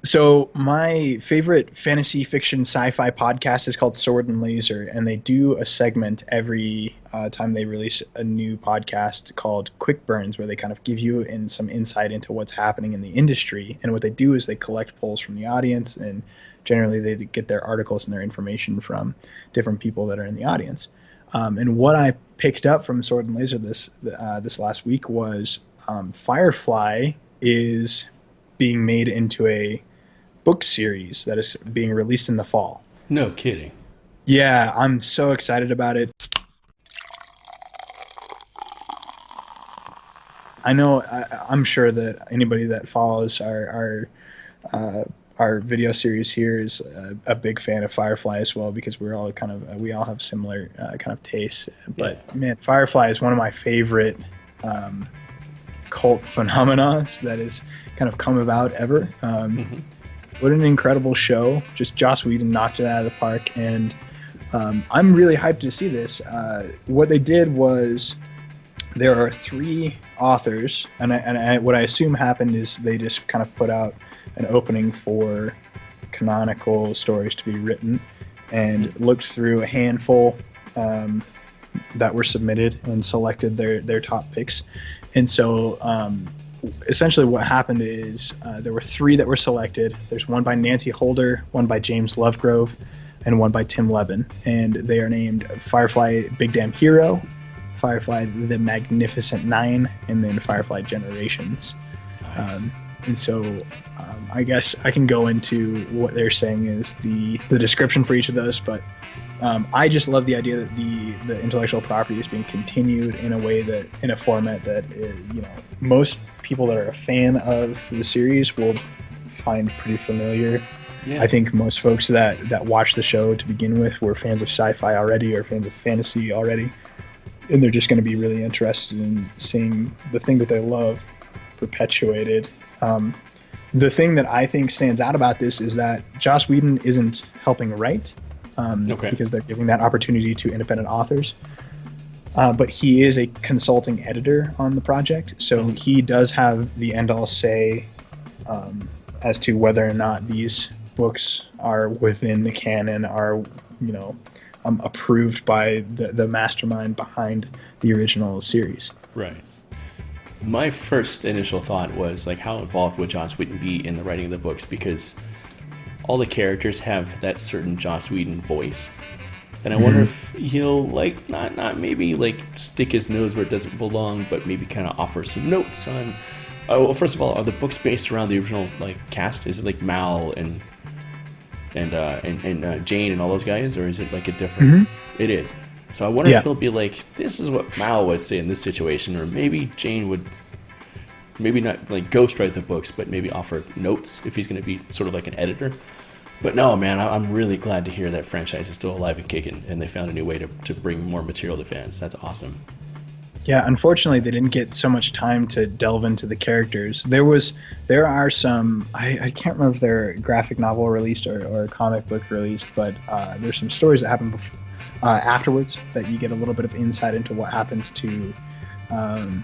So my favorite fantasy fiction sci-fi podcast is called Sword and Laser, and they do a segment every time they release a new podcast called Quick Burns, where they kind of give you some insight into what's happening in the industry. And what they do is they collect polls from the audience, and generally they get their articles and their information from different people that are in the audience. And what I picked up from Sword and Laser this last week was Firefly is being made into a book series that is being released in the fall. No kidding. Yeah, I'm so excited about it. I know, I'm sure that anybody that follows our video series here is a big fan of Firefly as well, because we all have similar kind of tastes. But yeah, man, Firefly is one of my favorite cult phenomena that has kind of come about ever. What an incredible show. Just Joss Whedon knocked it out of the park, and I'm really hyped to see this. What they did was there are 3 authors, and what I assume happened is they just kind of put out an opening for canonical stories to be written and looked through a handful that were submitted and selected their top picks. And so essentially what happened is there were 3 that were selected. There's one by Nancy Holder, one by James Lovegrove, and one by Tim Levin. And they are named Firefly Big Damn Hero, Firefly The Magnificent 9, and then Firefly Generations. Nice. And so I guess I can go into what they're saying is the description for each of those, but I just love the idea that the intellectual property is being continued in a format that most people that are a fan of the series will find pretty familiar. Yeah. I think most folks that watch the show to begin with were fans of sci-fi already or fans of fantasy already, and they're just going to be really interested in seeing the thing that they love perpetuated. The thing that I think stands out about this is that Joss Whedon isn't helping write, because they're giving that opportunity to independent authors. But he is a consulting editor on the project, so he does have the end-all say as to whether or not these books are within the canon, are approved by the mastermind behind the original series. Right. My first initial thought was like, how involved would Joss Whedon be in the writing of the books? Because all the characters have that certain Joss Whedon voice. And I wonder if he'll not maybe stick his nose where it doesn't belong, but maybe kind of offer some notes on. Well, first of all, are the books based around the original cast? Is it like Mal and Jane and all those guys, or is it like a different? It is. So I wonder if he'll be like, this is what Mal would say in this situation, or maybe Jane would maybe not ghostwrite the books, but maybe offer notes if he's going to be sort of like an editor. But no, man, I'm really glad to hear that franchise is still alive and kicking, and they found a new way to bring more material to fans. That's awesome. Yeah, unfortunately, they didn't get so much time to delve into the characters. There are some, I can't remember if they're a graphic novel released or a comic book released, but there's some stories that happen afterwards that you get a little bit of insight into what happens to, I'm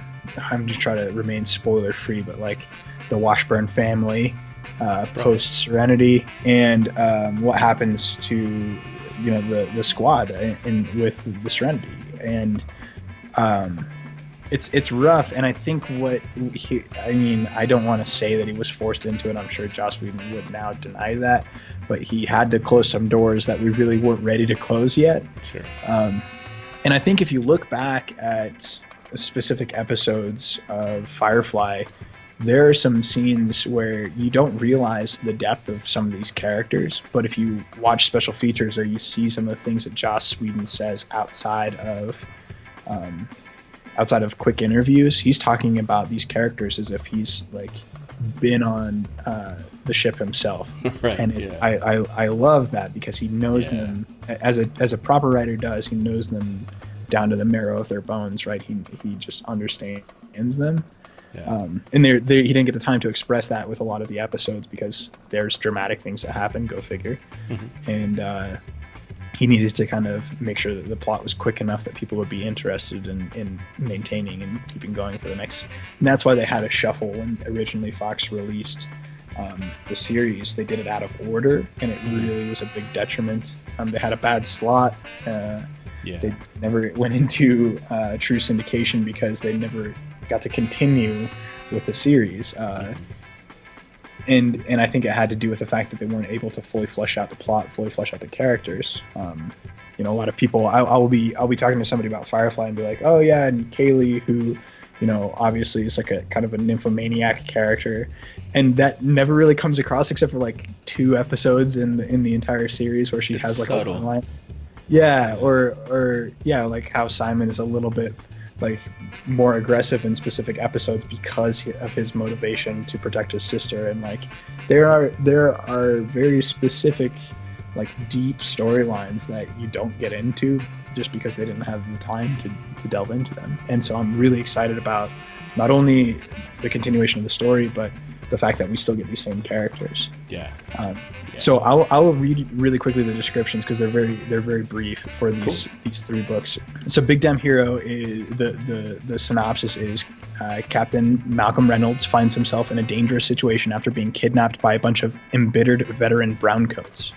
just trying to remain spoiler free, but the Washburn family post Serenity, and what happens to the squad with the Serenity, and it's rough. And I think I don't want to say that he was forced into it. I'm sure Joss Whedon would now deny that, but he had to close some doors that we really weren't ready to close yet. Sure. And I think if you look back at specific episodes of Firefly, there are some scenes where you don't realize the depth of some of these characters, but if you watch special features or you see some of the things that Joss Whedon says outside of quick interviews, he's talking about these characters as if he's been on the ship himself. Right, and I love that, because he knows them as a proper writer does. He knows them down to the marrow of their bones, right? He just understands them. Yeah. And he didn't get the time to express that with a lot of the episodes, because there's dramatic things that happen, go figure. And he needed to kind of make sure that the plot was quick enough that people would be interested in maintaining and keeping going for the next. And that's why they had a shuffle when originally Fox released the series, they did it out of order, and it really was a big detriment. They had a bad slot. They never went into true syndication because they never got to continue with the series. And I think it had to do with the fact that they weren't able to fully flesh out the plot, fully flesh out the characters. A lot of people, I'll be talking to somebody about Firefly and be like, oh yeah, and Kaylee, who, obviously is like a kind of a nymphomaniac character, and that never really comes across except for like 2 episodes in the entire series where she has like subtle. A one line. Yeah, or like how Simon is a little bit like more aggressive in specific episodes because of his motivation to protect his sister, and like there are very specific like deep storylines that you don't get into just because they didn't have the time to delve into them. And so I'm really excited about not only the continuation of the story, but the fact that we still get these same characters. So I'll read really quickly the descriptions because they're very brief for these 3 books. So Big Damn Hero is the synopsis is Captain Malcolm Reynolds finds himself in a dangerous situation after being kidnapped by a bunch of embittered veteran browncoats,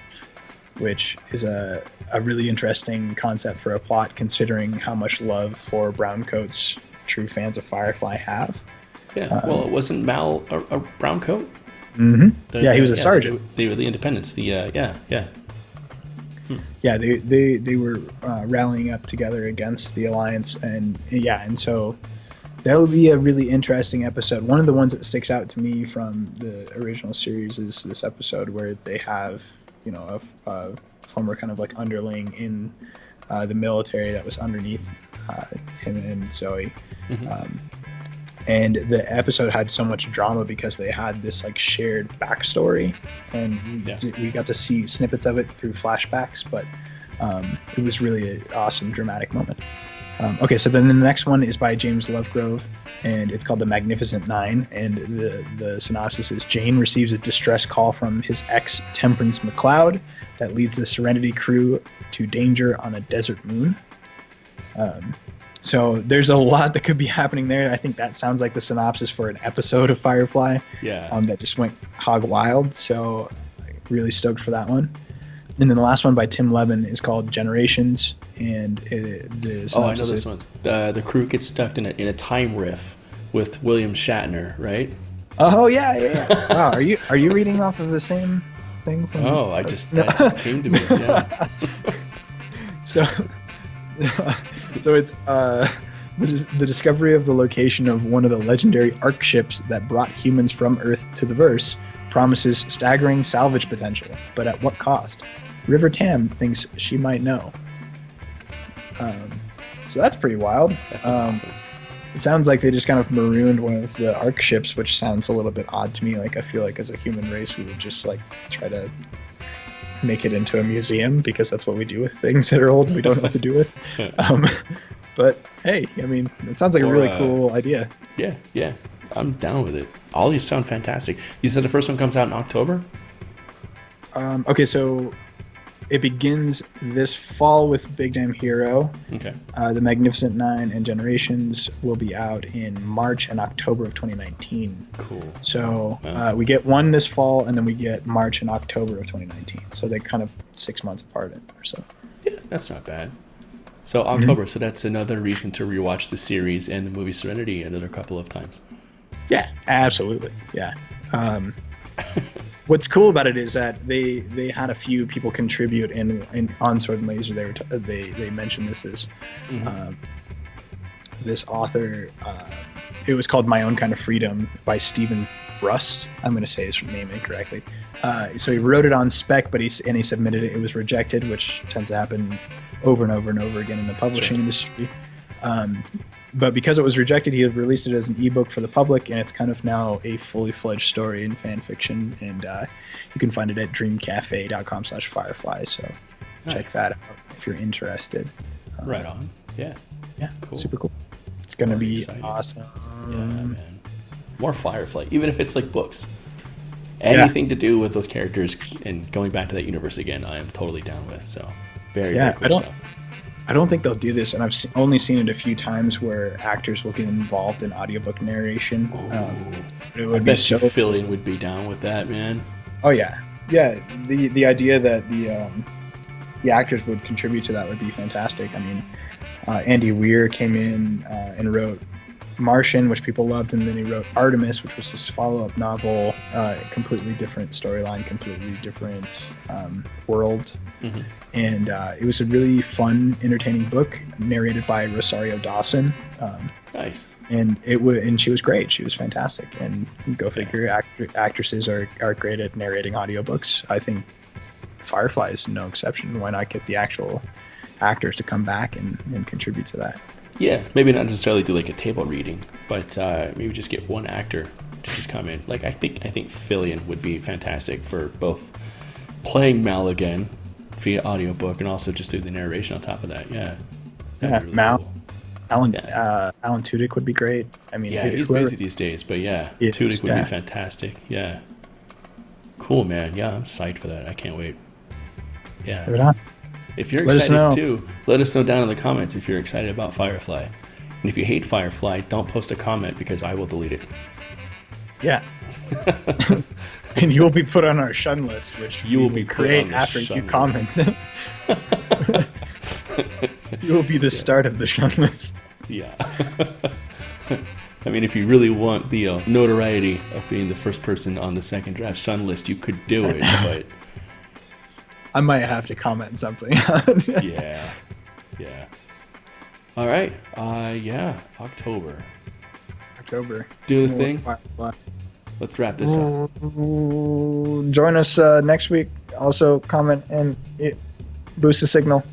which is a really interesting concept for a plot considering how much love for browncoats true fans of Firefly have. Well, wasn't Mal a browncoat? Mm-hmm. He was a sergeant. They were the Independents. Yeah, they were rallying up together against the Alliance, and so that would be a really interesting episode. One of the ones that sticks out to me from the original series is this episode where they have, a former kind of like underling in the military that was underneath him and Zoe. Mm-hmm. And the episode had so much drama because they had this like shared backstory, and we got to see snippets of it through flashbacks, but it was really an awesome dramatic moment. Okay, so then the next one is by James Lovegrove, and it's called The Magnificent Nine, and the synopsis is Jane receives a distress call from his ex, Temperance McLeod, that leads the Serenity crew to danger on a desert moon. So there's a lot that could be happening there. I think that sounds like the synopsis for an episode of Firefly. That just went hog wild. So really stoked for that one. And then the last one by Tim Levin is called Generations, and the synopsis I know this one. The crew gets stuck in a time riff with William Shatner, right? Oh yeah. Wow, are you reading off of the same thing? That just came to me. Yeah. So it's the discovery of the location of one of the legendary Ark ships that brought humans from Earth to the verse promises staggering salvage potential, but at what cost? River Tam thinks she might know. So that's pretty wild. That sounds awesome. It sounds like they just kind of marooned one of the Ark ships, which sounds a little bit odd to me. Like I feel like as a human race, we would just like try to make it into a museum because that's what we do with things that are old and we don't know what to do with. But hey, I mean, it sounds like a really cool idea. Yeah, I'm down with it. All these sound fantastic. You said the first one comes out in October? Okay, so it begins this fall with Big Damn Hero. Okay. The Magnificent Nine and Generations will be out in March and October of 2019. Cool. So we get one this fall, and then we get March and October of 2019. So they're kind of 6 months apart or so. Yeah, that's not bad. So October, so that's another reason to rewatch the series and the movie Serenity another couple of times. Yeah, absolutely. Yeah. What's cool about it is that they had a few people contribute in on Sword and Laser. They mentioned this this author. It was called My Own Kind of Freedom by Stephen Brust. I'm going to say his name incorrectly. So he wrote it on spec, but he submitted it. It was rejected, which tends to happen over and over and over again in the publishing industry. But because it was rejected, he had released it as an ebook for the public, and it's kind of now a fully fledged story in fan fiction. And you can find it at dreamcafe.com/firefly. So check that out if you're interested. Right on. Yeah. Cool. Super cool. It's going to be awesome. Yeah, man. More Firefly, even if it's like books. Anything to do with those characters and going back to that universe again, I am totally down with. So very cool stuff. I don't think they'll do this, and I've only seen it a few times where actors will get involved in audiobook narration. It would be so. Fillion would be down with that, man. Oh yeah. The idea that the actors would contribute to that would be fantastic. I mean, Andy Weir came in and wrote Martian, which people loved, and then he wrote Artemis, which was his follow-up novel, completely different storyline, completely different world, and it was a really fun, entertaining book narrated by Rosario Dawson. Nice. And she was great. She was fantastic. And go figure, actresses are great at narrating audiobooks. I think Firefly is no exception. Why not get the actual actors to come back and contribute to that? Yeah, maybe not necessarily do like a table reading, but maybe just get one actor to just come in. Like I think Fillion would be fantastic for both playing Mal again via audiobook and also just do the narration on top of that. Yeah. Really Mal. Cool. Alan Tudyk would be great. I mean, yeah, he's busy these days, but yeah, Tudyk would be fantastic. Yeah. Cool, man. Yeah, I'm psyched for that. I can't wait. Yeah. Right on. If you're excited too, let us know down in the comments if you're excited about Firefly. And if you hate Firefly, don't post a comment because I will delete it. Yeah. And you'll be put on our shun list, which you will be great after you comment. You will be the start of the shun list. Yeah. I mean, if you really want the notoriety of being the first person on the second draft shun list, you could do it, but... I might have to comment something. Yeah. All right. October. Do the thing. Let's wrap this up. Join us next week. Also, comment and boost the signal.